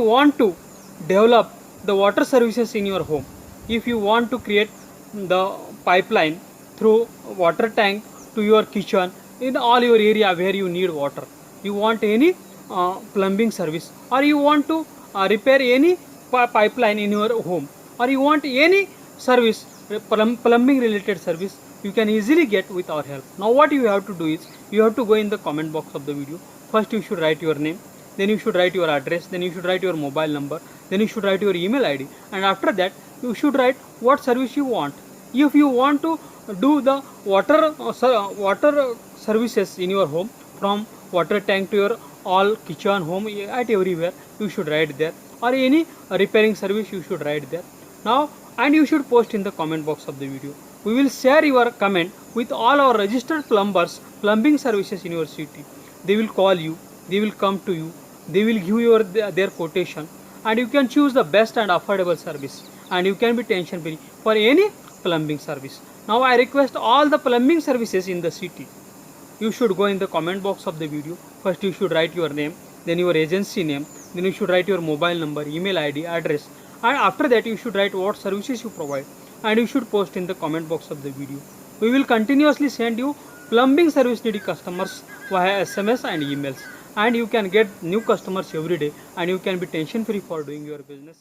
want to develop the water services in your home, if you want to create the pipeline through water tank to your kitchen in all your area where you need water, you want any plumbing service, or you want to repair any pipeline in your home, or you want any service, plumbing related service, you can easily get with our help. Now what you have to do is, you have to go in the comment box of the video. First you should write your name, then you should write your address, then you should write your mobile number, then you should write your email ID, and after that you should write what service you want. If you want to do the water services in your home, from water tank to your all kitchen, home, at everywhere, you should write there, or any repairing service you should write there. Now, and you should post in the comment box of the video. We will share your comment with all our registered plumbers, plumbing services in your city. They will call you, they will come to you, they will give you their quotation, and you can choose the best and affordable service, and you can be tension free for any plumbing service. Now I request all the plumbing services in the city, you should go in the comment box of the video. First you should write your name, then your agency name, then you should write your mobile number, email ID, address, and after that you should write what services you provide, and you should post in the comment box of the video. We will continuously send you plumbing service needy customers via SMS and emails, and you can get new customers every day, and you can be tension free for doing your business.